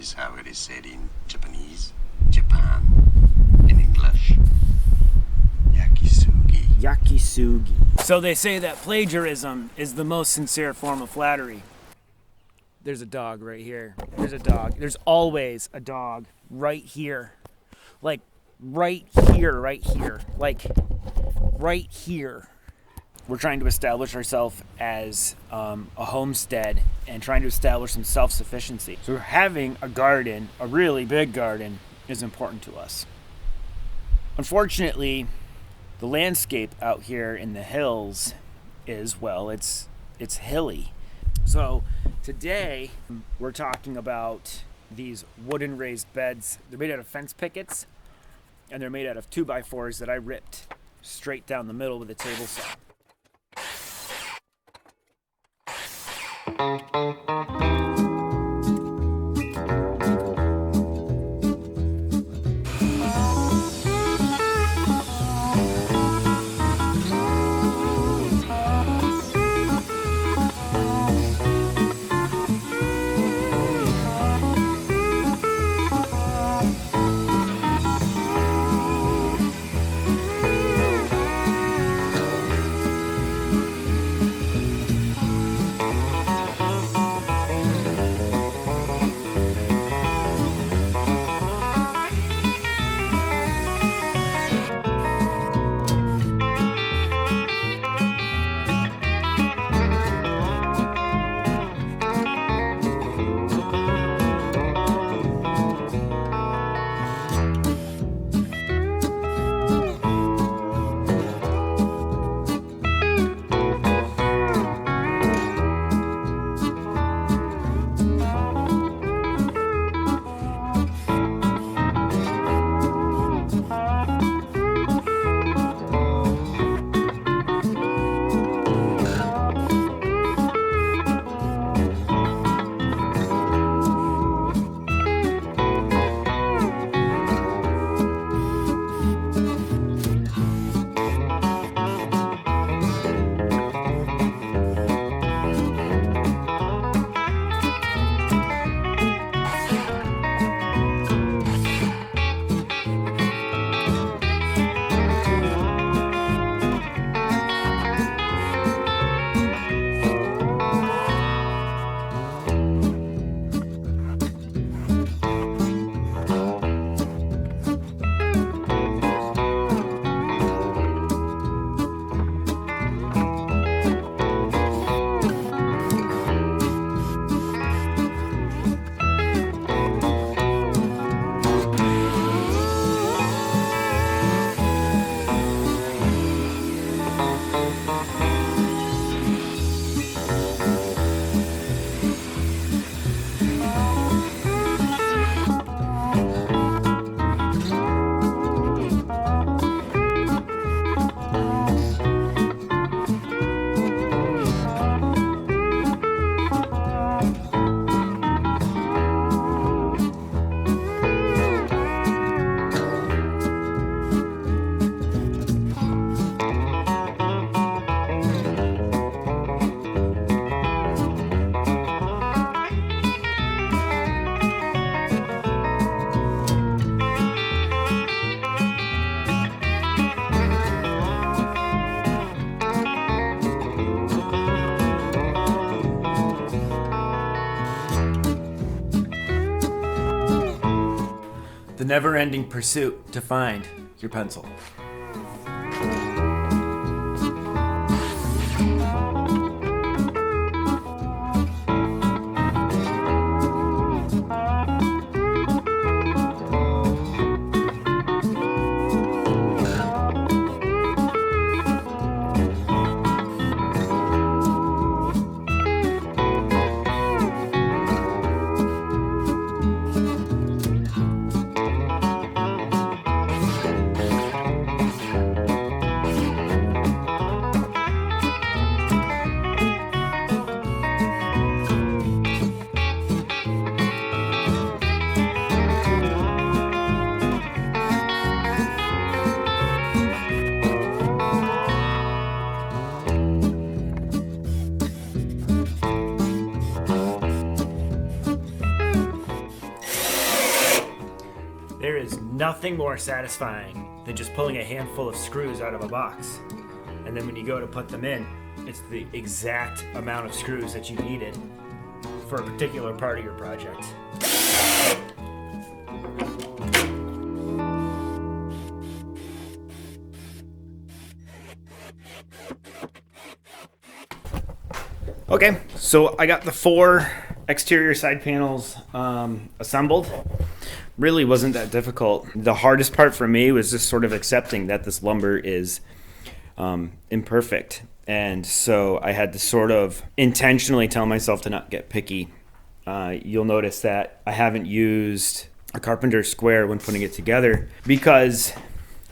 is how it is said in Japanese, Japan, in English. Yakisugi. Yakisugi. So they say that plagiarism is the most sincere form of flattery. There's a dog right here. There's a dog. There's always a dog right here. Like, right here. Like, right here. We're trying to establish ourselves as a homestead and trying to establish some self-sufficiency. So having a garden, a really big garden, is important to us. Unfortunately, the landscape out here in the hills is, well, it's hilly. So today we're talking about these wooden raised beds. They're made out of fence pickets, and they're made out of 2x4s that I ripped straight down the middle with a table saw. The never-ending pursuit to find your pencil. There is nothing more satisfying than just pulling a handful of screws out of a box. And then when you go to put them in, it's the exact amount of screws that you needed for a particular part of your project. Okay, so I got the 4 exterior side panels assembled. Really wasn't that difficult. The hardest part for me was just sort of accepting that this lumber is imperfect. And so I had to sort of intentionally tell myself to not get picky. You'll notice that I haven't used a carpenter's square when putting it together because,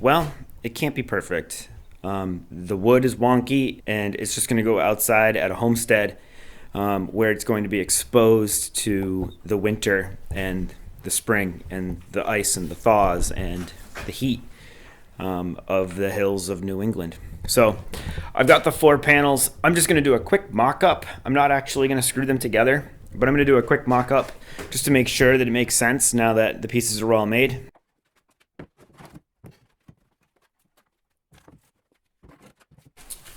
well, it can't be perfect. The wood is wonky, and it's just going to go outside at a homestead where it's going to be exposed to the winter and the spring and the ice and the thaws and the heat of the hills of New England. So I've got the 4 panels. I'm just going to do a quick mock-up. I'm not actually going to screw them together, but I'm going to do a quick mock-up just to make sure that it makes sense now that the pieces are all made.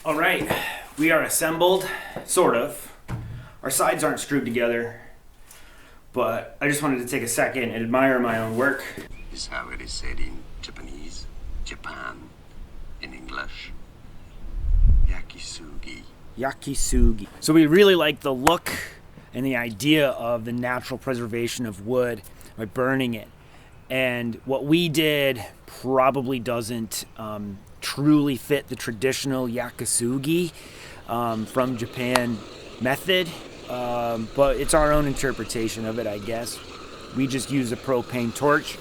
All right, we are assembled, sort of. Our sides aren't screwed together, but I just wanted to take a second and admire my own work. Is how it is said in Japanese, Japan, in English. Yakisugi. Yakisugi. So we really like the look and the idea of the natural preservation of wood by burning it. And what we did probably doesn't truly fit the traditional yakisugi from Japan method, but it's our own interpretation of it, I guess. We just use a propane torch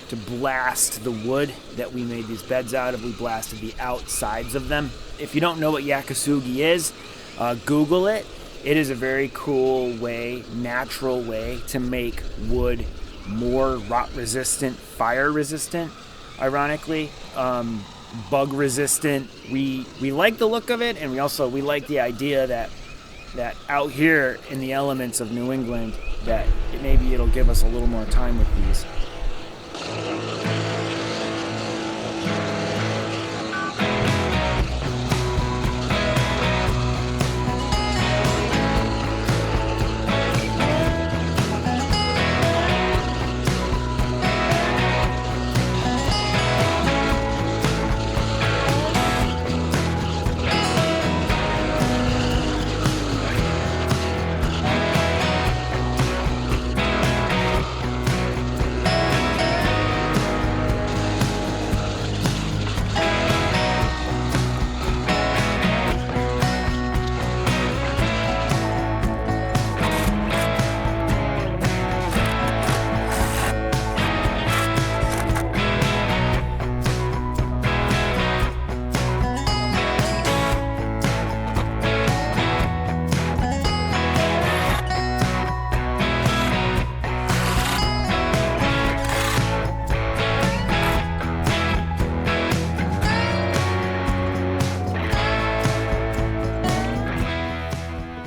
to blast the wood that we made these beds out of. We blasted the outsides of them. If you don't know what yakisugi is, Google it. It is a very cool way, natural way to make wood more rot resistant, fire resistant, ironically, bug resistant. We like the look of it, and we like the idea that out here in the elements of New England, that maybe it'll give us a little more time with these.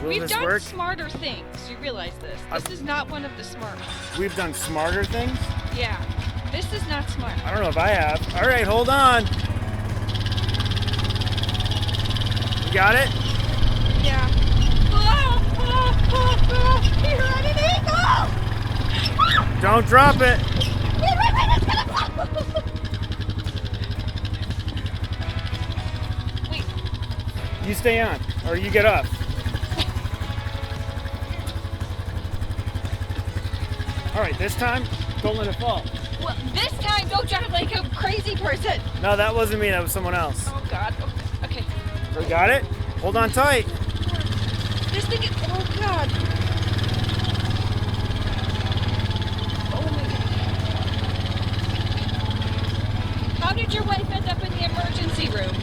We've done smarter things. You realize this. This is not one of the smart ones. We've done smarter things? Yeah. This is not smart. I don't know if I have. All right, hold on. You got it? Yeah. You're on an eagle! Don't drop it. Wait. You stay on, or you get up. All right, this time, don't let it fall. Well, this time, don't drive like a crazy person. No, that wasn't me. That was someone else. Oh, God. Okay. You got it? Hold on tight. This thing is... Oh, God. Oh, my God. How did your wife end up in the emergency room?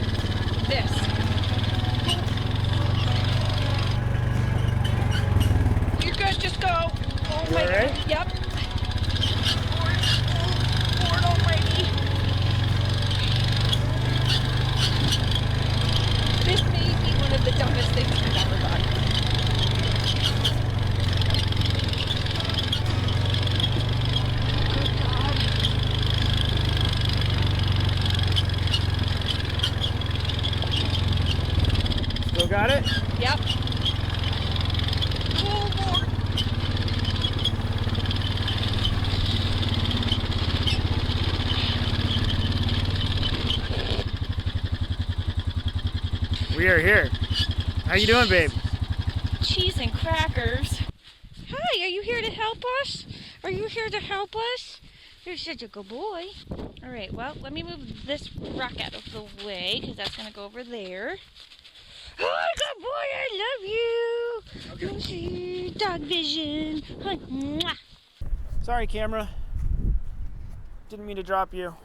This. You're good. Just go. Oh, my God. Right? Yep. Board already. This may be one of the dumbest things we've ever done. Good God. Still got it? Yep. Oh, Lord. We are here. How you doing, babe? Cheese and crackers. Hi, are you here to help us? Are you here to help us? You're such a good boy. All right, well, let me move this rock out of the way because that's going to go over there. Oh, good boy, I love you. Okay. Dog vision. Mwah. Sorry, camera. Didn't mean to drop you.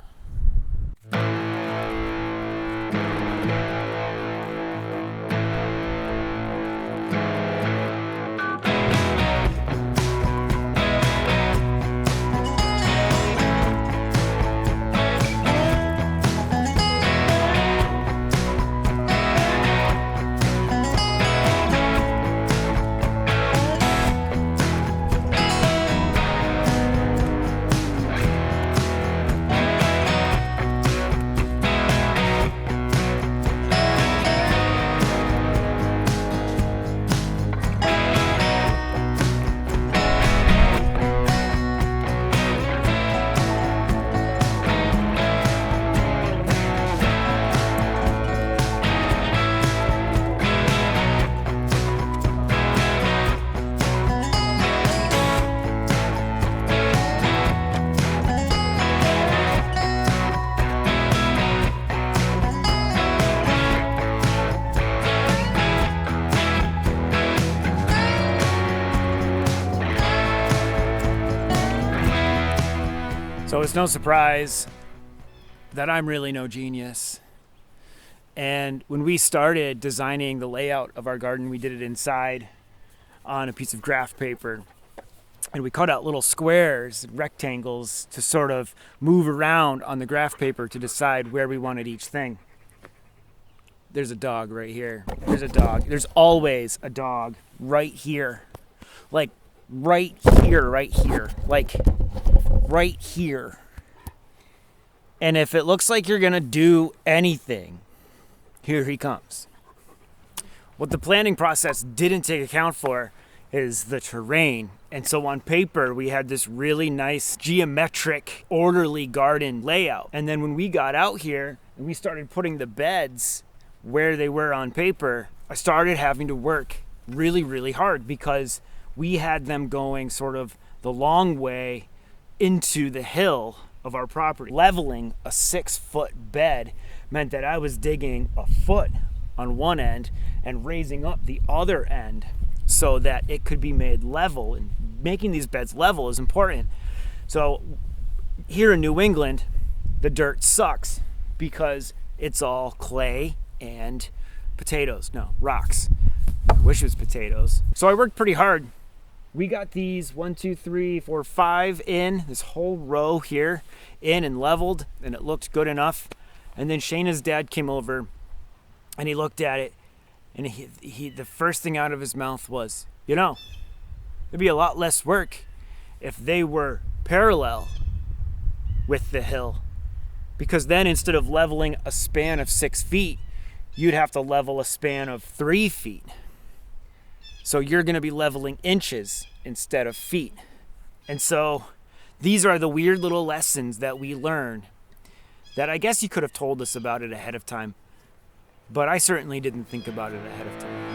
So it's no surprise that I'm really no genius. And when we started designing the layout of our garden, we did it inside on a piece of graph paper. And we cut out little squares, rectangles to sort of move around on the graph paper to decide where we wanted each thing. There's a dog right here. There's a dog. There's always a dog right here. Like right here, right here. Like right here. And if it looks like you're gonna do anything, here he comes. What the planning process didn't take account for is the terrain. And so on paper, we had this really nice geometric, orderly garden layout. And then when we got out here and we started putting the beds where they were on paper, I started having to work really, really hard because we had them going sort of the long way into the hill of our property. Leveling a 6-foot bed meant that I was digging a foot on one end and raising up the other end so that it could be made level. And making these beds level is important. So here in New England, the dirt sucks because it's all clay and potatoes. No, rocks. I wish it was potatoes. So I worked pretty hard. We got these 5 in, this whole row here in and leveled, and it looked good enough. And then Shayna's dad came over and he looked at it, and he the first thing out of his mouth was, you know, it'd be a lot less work if they were parallel with the hill, because then instead of leveling a span of 6 feet, you'd have to level a span of 3 feet. So you're going to be leveling inches instead of feet. And so these are the weird little lessons that we learn that I guess you could have told us about it ahead of time, but I certainly didn't think about it ahead of time.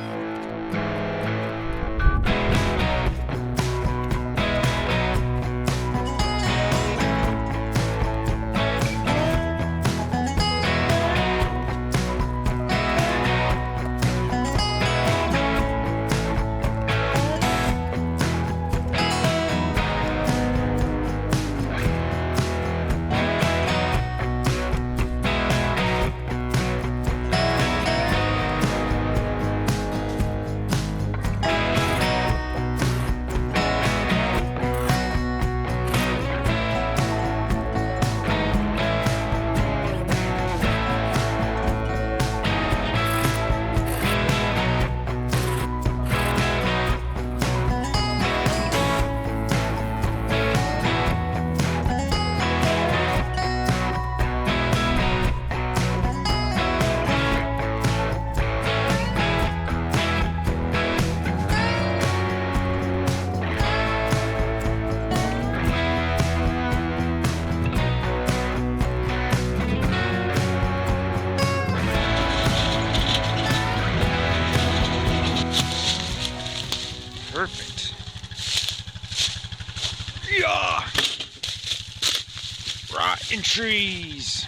in trees.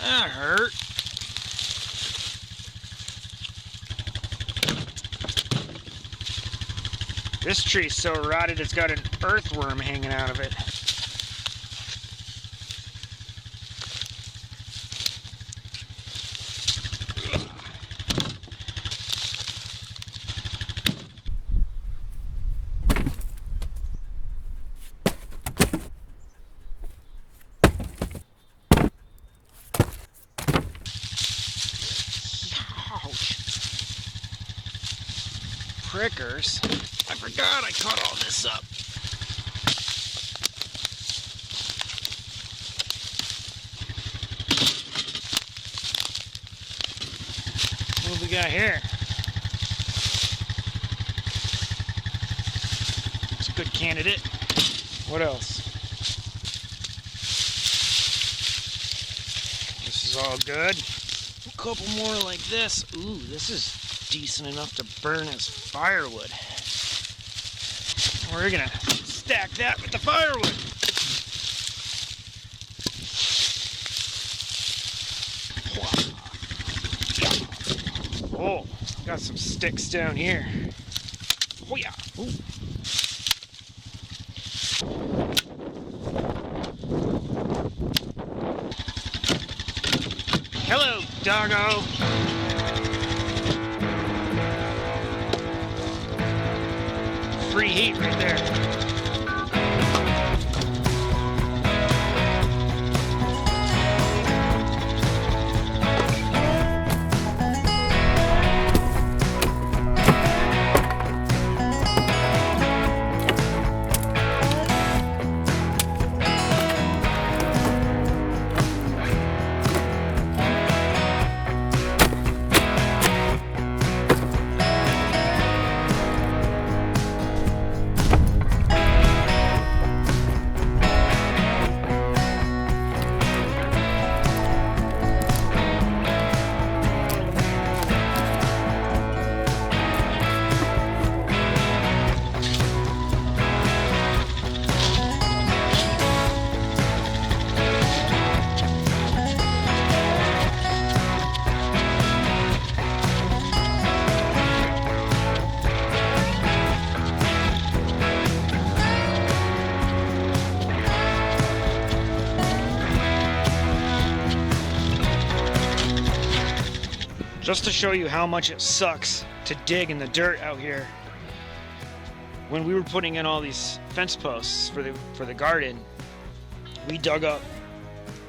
That hurt. This tree's so rotted it's got an earthworm hanging out of it. Prickers. I forgot I cut all this up. What do we got here? It's a good candidate. What else? This is all good. A couple more like this. Ooh, this is decent enough to burn as firewood. We're gonna stack that with the firewood. Oh, got some sticks down here. Oh yeah. Ooh. Hello, doggo. Free heat right there. Just to show you how much it sucks to dig in the dirt out here. When we were putting in all these fence posts for the garden, we dug up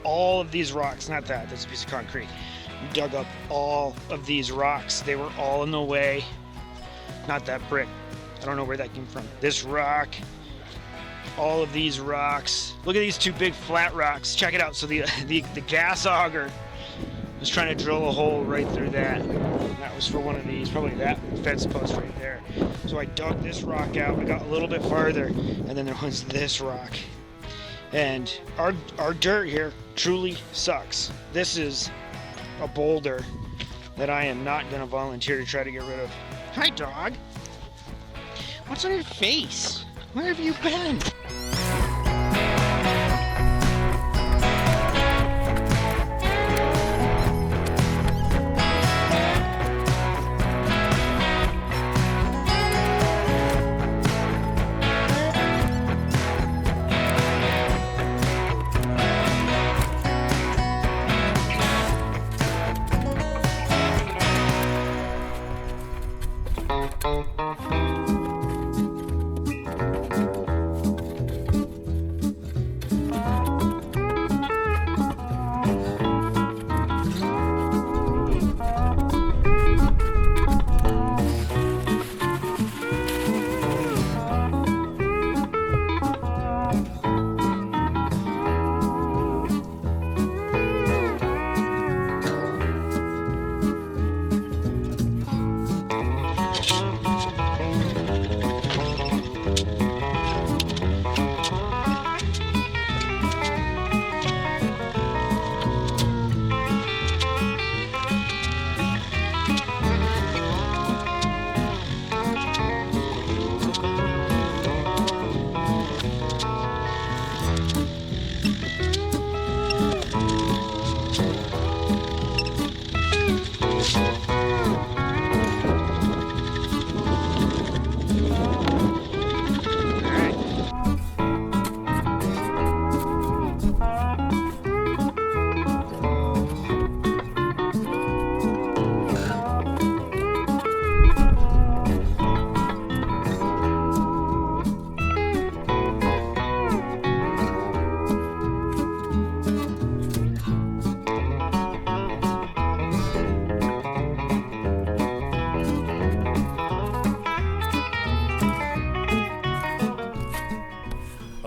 all of these rocks. Not that, that's a piece of concrete. We dug up all of these rocks. They were all in the way. Not that brick. I don't know where that came from. This rock, all of these rocks. Look at these two big flat rocks. Check it out. So the gas auger was trying to drill a hole right through that. That was for one of these, probably that fence post right there. So I dug this rock out. I got a little bit farther, and then there was this rock. And our dirt here truly sucks. This is a boulder that I am not going to volunteer to try to get rid of. Hi, dog. What's on your face? Where have you been?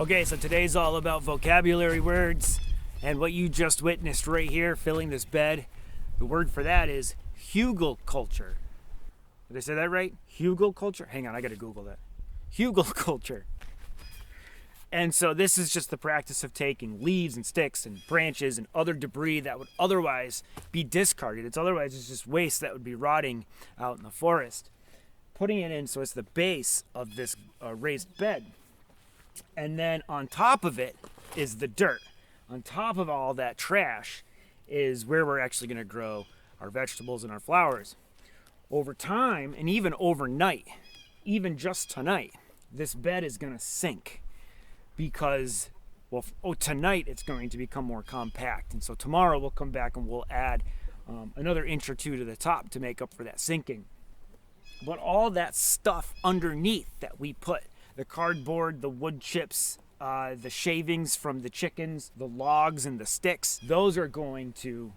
Okay, so today's all about vocabulary words, and what you just witnessed right here, filling this bed, the word for that is hugelkultur. Did I say that right? Hugelkultur? Hang on, I gotta Google that. Hugelkultur. And so this is just the practice of taking leaves and sticks and branches and other debris that would otherwise be discarded. It's just waste that would be rotting out in the forest. Putting it in so it's the base of this raised bed. And then on top of it is the dirt. On top of all that trash is where we're actually going to grow our vegetables and our flowers. Over time, and even overnight, even just tonight, this bed is going to sink because, tonight it's going to become more compact. And so tomorrow we'll come back and we'll add another inch or two to the top to make up for that sinking. But all that stuff underneath that we put, the cardboard, the wood chips, the shavings from the chickens, the logs and the sticks, those are going to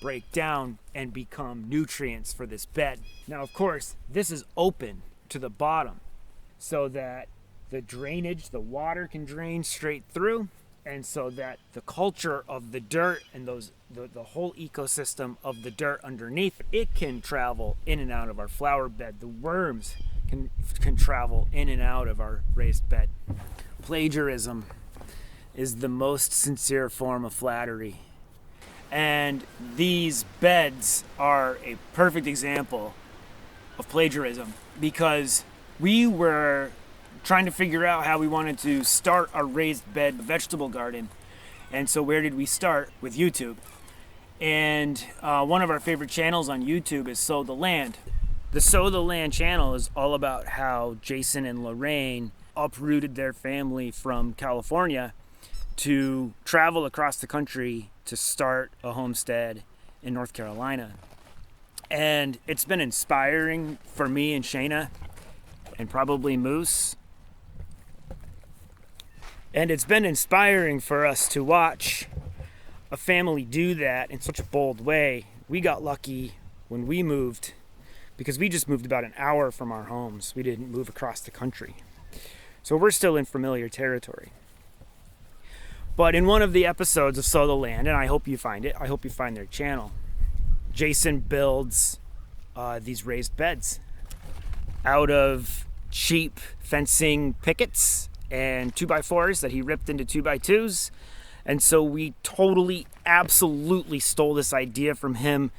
break down and become nutrients for this bed. Now, of course, this is open to the bottom so that the drainage, the water can drain straight through, and so that the culture of the dirt and the whole ecosystem of the dirt underneath, it can travel in and out of our flower bed. The worms can travel in and out of our raised bed. Plagiarism is the most sincere form of flattery. And these beds are a perfect example of plagiarism because we were trying to figure out how we wanted to start our raised bed vegetable garden. And so where did we start? With YouTube. And one of our favorite channels on YouTube is Sow the Land. The Sow the Land channel is all about how Jason and Lorraine uprooted their family from California to travel across the country to start a homestead in North Carolina. And it's been inspiring for me and Shayna and probably Moose. And it's been inspiring for us to watch a family do that in such a bold way. We got lucky when we moved because we just moved about an hour from our homes. We didn't move across the country. So we're still in familiar territory. But in one of the episodes of Sow the Land, and I hope you find it, I hope you find their channel, Jason builds these raised beds out of cheap fencing pickets and 2x4s that he ripped into 2x2s. And so we totally, absolutely stole this idea from him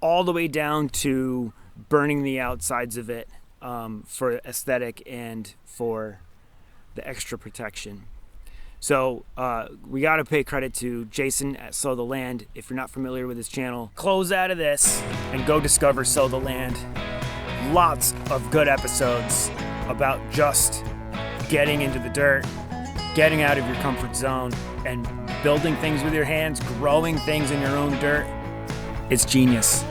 all the way down to burning the outsides of it for aesthetic and for the extra protection. So we got to pay credit to Jason at Sow the Land. If you're not familiar with his channel, close out of this and go discover Sow the Land. Lots of good episodes about just getting into the dirt, getting out of your comfort zone, and building things with your hands, growing things in your own dirt. It's genius.